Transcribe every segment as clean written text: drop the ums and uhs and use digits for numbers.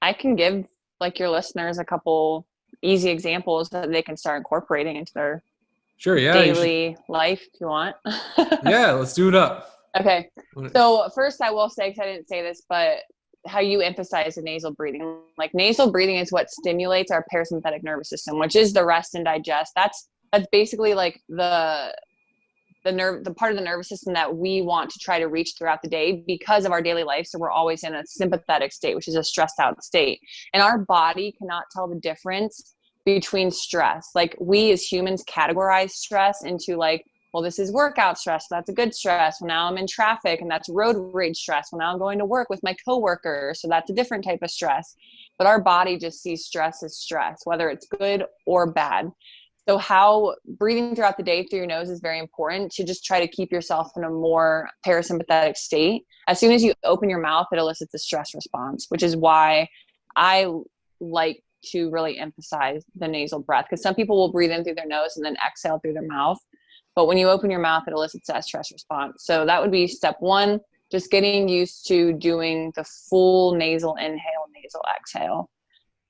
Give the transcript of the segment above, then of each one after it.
I can give like your listeners a couple easy examples that they can start incorporating into their Sure. Yeah. You should. daily life if you want. Yeah. Let's do it up. Okay. So first I will say, because I didn't say this, but how you emphasize the nasal breathing. Like nasal breathing is what stimulates our parasympathetic nervous system, which is the rest and digest. That's basically like the part of the nervous system that we want to try to reach throughout the day because of our daily life. So we're always in a sympathetic state, which is a stressed out state. And our body cannot tell the difference between stress. Like we as humans categorize stress into like, well, this is workout stress. So that's a good stress. Well, now I'm in traffic and that's road rage stress. Well, now I'm going to work with my coworker. So that's a different type of stress. But our body just sees stress as stress, whether it's good or bad. So how breathing throughout the day through your nose is very important to just try to keep yourself in a more parasympathetic state. As soon as you open your mouth, it elicits a stress response, which is why I like to really emphasize the nasal breath, because some people will breathe in through their nose and then exhale through their mouth. But when you open your mouth, it elicits that stress response. So that would be step one, just getting used to doing the full nasal inhale, nasal exhale.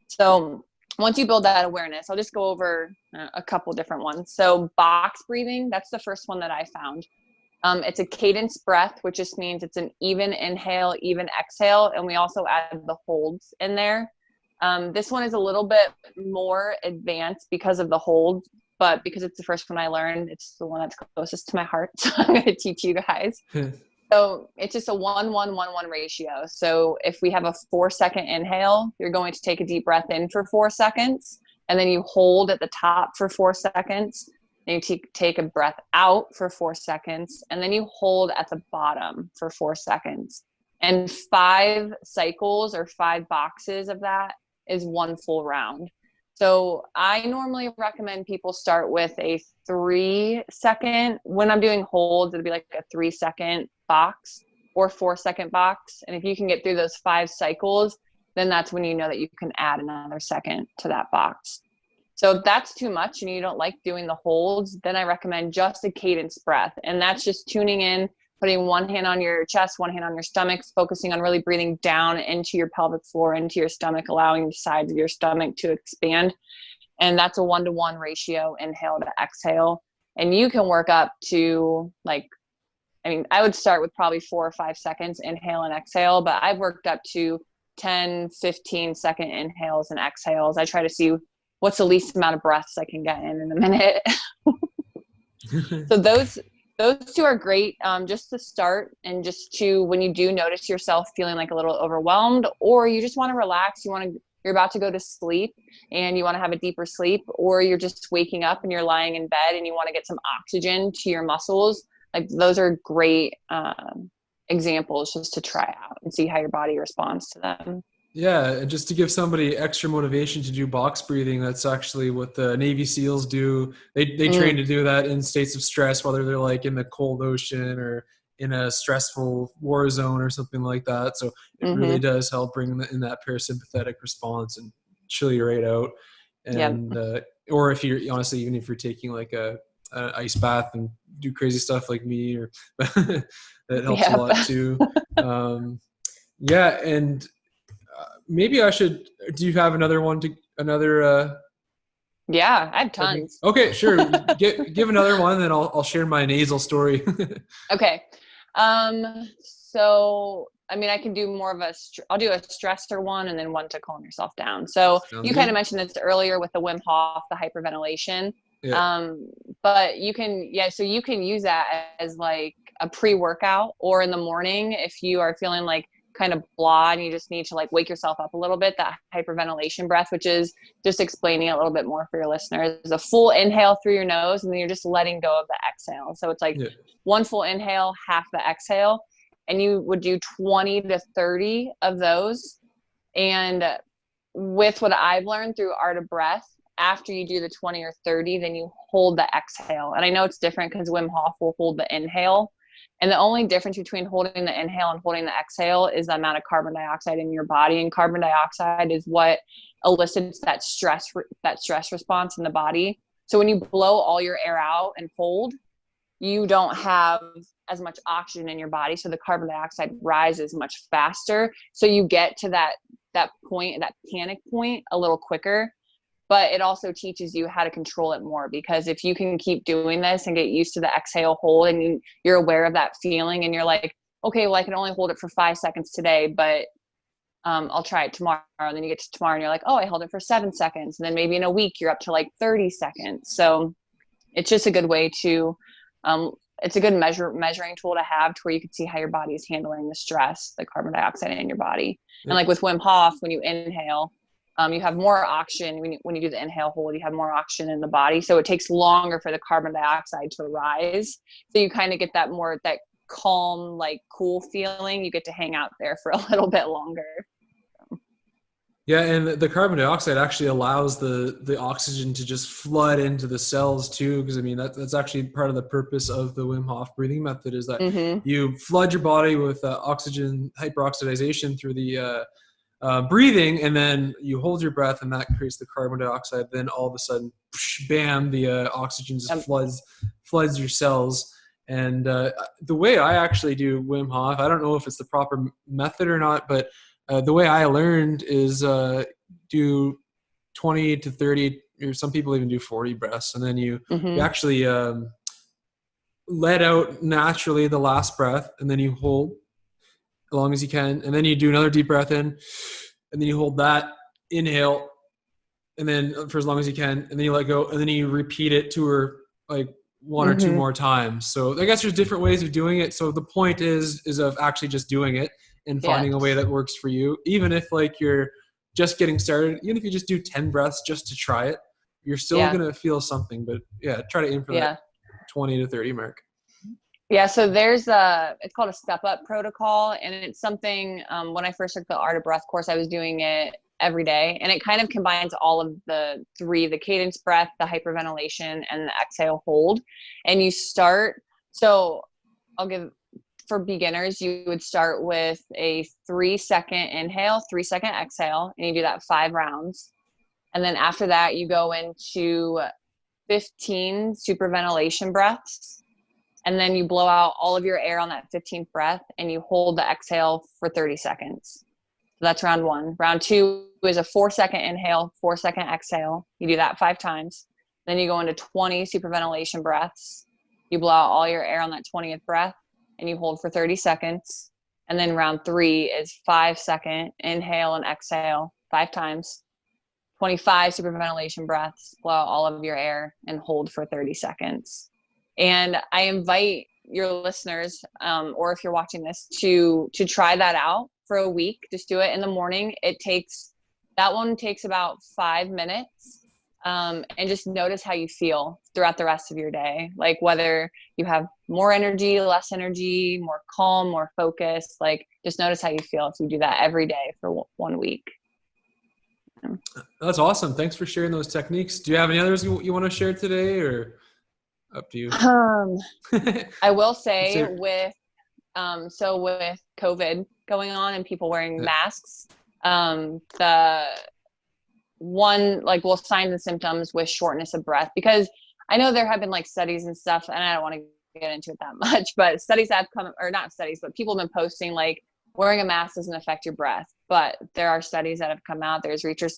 So once you build that awareness, I'll just go over a couple different ones. So box breathing, that's the first one that I found. It's a cadence breath, which just means it's an even inhale, even exhale. And we also add the holds in there. This one is a little bit more advanced because of the hold, but because it's the first one I learned, it's the one that's closest to my heart. So I'm going to teach you guys. So it's just a 1-1-1-1 ratio. So if we have a 4-second inhale, you're going to take a deep breath in for 4 seconds, and then you hold at the top for 4 seconds. Then you take a breath out for 4 seconds, and then you hold at the bottom for 4 seconds. And 5 cycles or 5 boxes of that is 1 full round. So I normally recommend people start with a 3-second. When I'm doing holds, it'll be like a 3-second box or 4-second box. And if you can get through those 5 cycles, then that's when you know that you can add another second to that box. So if that's too much and you don't like doing the holds, then I recommend just a cadence breath. And that's just tuning in, putting one hand on your chest, one hand on your stomach, focusing on really breathing down into your pelvic floor, into your stomach, allowing the sides of your stomach to expand. And that's a 1-to-1 ratio, inhale to exhale. And you can work up to I would start with probably 4 or 5 seconds, inhale and exhale, but I've worked up to 10, 15-second inhales and exhales. I try to see what's the least amount of breaths I can get in a minute. So those 2 are great, just to start, and just to, when you do notice yourself feeling like a little overwhelmed, or you just want to relax, you're about to go to sleep and you want to have a deeper sleep, or you're just waking up and you're lying in bed and you want to get some oxygen to your muscles. Like those are great examples just to try out and see how your body responds to them. Yeah, and just to give somebody extra motivation to do box breathing, that's actually what the Navy SEALs do. They train to do that in states of stress, whether they're like in the cold ocean or in a stressful war zone or something like that. So it really does help bring in that parasympathetic response and chill you right out. And or if you're honestly, even if you're taking like a ice bath and do crazy stuff like me, or that helps a lot too. And maybe I should. Do you have another one Yeah, I have tons. Okay, sure. Give another one, and then I'll share my nasal story. Okay. So I mean, I can do more of I'll do a stressor one and then one to calm yourself down. So you kind of mentioned this earlier with the Wim Hof, the hyperventilation. Yeah. But you can use that as like a pre-workout, or in the morning if you are feeling like kind of blah and you just need to like wake yourself up a little bit. That hyperventilation breath, which is just explaining it a little bit more for your listeners, is a full inhale through your nose and then you're just letting go of the exhale. So it's like 1 full inhale, half the exhale, and you would do 20 to 30 of those. And with what I've learned through Art of Breath, after you do the 20 or 30, then you hold the exhale. And I know it's different because Wim Hof will hold the inhale. And the only difference between holding the inhale and holding the exhale is the amount of carbon dioxide in your body. And carbon dioxide is what elicits that stress response in the body. So when you blow all your air out and hold, you don't have as much oxygen in your body. So the carbon dioxide rises much faster. So you get to that point, that panic point a little quicker. But it also teaches you how to control it more, because if you can keep doing this and get used to the exhale hold, and you're aware of that feeling, and you're like, okay, well, I can only hold it for 5 seconds today, but I'll try it tomorrow. And then you get to tomorrow and you're like, oh, I held it for 7 seconds. And then maybe in a week you're up to like 30 seconds. So it's just a good way to, it's a good measuring tool to have, to where you can see how your body is handling the stress, the carbon dioxide in your body. And like with Wim Hof, when you inhale, you have more oxygen when you do the inhale hold, you have more oxygen in the body. So it takes longer for the carbon dioxide to rise. So you kind of get that calm, like cool feeling. You get to hang out there for a little bit longer. Yeah, and the carbon dioxide actually allows the oxygen to just flood into the cells too, because I mean that's actually part of the purpose of the Wim Hof breathing method, is that you flood your body with oxygen hyperoxidization through the breathing, and then you hold your breath, and that creates the carbon dioxide. Then all of a sudden, bam, the oxygen just floods your cells. And the way I actually do Wim Hof, I don't know if it's the proper method or not, but the way I learned is do 20 to 30, or some people even do 40 breaths, and then you actually let out naturally the last breath, and then you hold as long as you can, and then you do another deep breath in, and then you hold that inhale, and then for as long as you can, and then you let go, and then you repeat it to her like one or two more times. So I guess there's different ways of doing it. So the point is of actually just doing it and finding a way that works for you. Even if like you're just getting started, even if you just do 10 breaths just to try it, you're still going to feel something. But yeah, try to aim for that 20 to 30 mark. Yeah, so there's it's called a step up protocol, and it's something, when I first took the Art of Breath course, I was doing it every day, and it kind of combines all of the three: the cadence breath, the hyperventilation, and the exhale hold. And you start, so I'll give, for beginners, you would start with a 3-second inhale, 3-second exhale, and you do that 5 rounds. And then after that, you go into 15 superventilation breaths. And then you blow out all of your air on that 15th breath, and you hold the exhale for 30 seconds. So that's round 1. Round 2 is a 4-second inhale, 4-second exhale. You do that 5 times. Then you go into 20 superventilation breaths. You blow out all your air on that 20th breath, and you hold for 30 seconds. And then round 3 is 5-second inhale and exhale 5 times. 25 superventilation breaths, blow out all of your air, and hold for 30 seconds. And I invite your listeners, or if you're watching this, to try that out for a week. Just do it in the morning. That one takes about 5 minutes. And just notice how you feel throughout the rest of your day. Like whether you have more energy, less energy, more calm, more focused, like just notice how you feel if you do that every day for 1 week. That's awesome. Thanks for sharing those techniques. Do you have any others you want to share today, or up to you? I will say with COVID going on and people wearing masks, the one, like, well, signs and symptoms with shortness of breath, because I know there have been like studies and stuff, and I don't want to get into it that much, but studies have come, or not studies, but people have been posting like wearing a mask doesn't affect your breath. But there are studies that have come out. There's research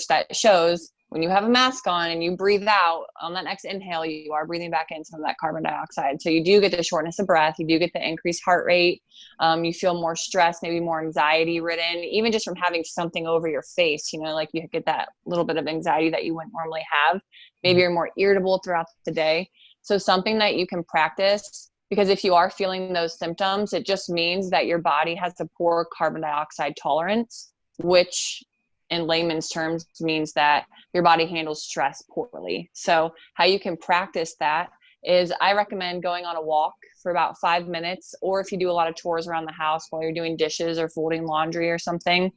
that shows when you have a mask on and you breathe out on that next inhale, you are breathing back in some of that carbon dioxide. So you do get the shortness of breath. You do get the increased heart rate. You feel more stressed, maybe more anxiety ridden, even just from having something over your face, like you get that little bit of anxiety that you wouldn't normally have. Maybe you're more irritable throughout the day. So something that you can practice, because if you are feeling those symptoms, it just means that your body has a poor carbon dioxide tolerance, which in layman's terms means that your body handles stress poorly. So how you can practice that is, I recommend going on a walk for about 5 minutes, or if you do a lot of chores around the house while you're doing dishes or folding laundry or something,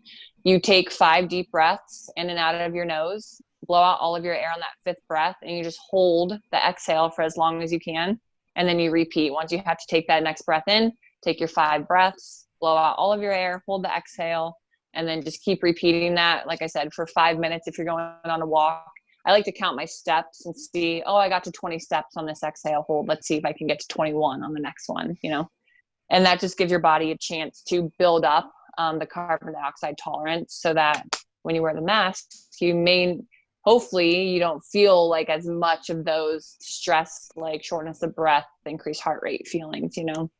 you take 5 deep breaths in and out of your nose, blow out all of your air on that 5th breath, and you just hold the exhale for as long as you can. And then you repeat. Once you have to take that next breath in, take your 5 breaths, blow out all of your air, hold the exhale, and then just keep repeating that, like I said, for 5 minutes if you're going on a walk. I like to count my steps and see, oh, I got to 20 steps on this exhale hold. Let's see if I can get to 21 on the next one, you know? And that just gives your body a chance to build up the carbon dioxide tolerance, so that when you wear the mask, hopefully you don't feel like as much of those stress, like shortness of breath, increased heart rate feelings, you know?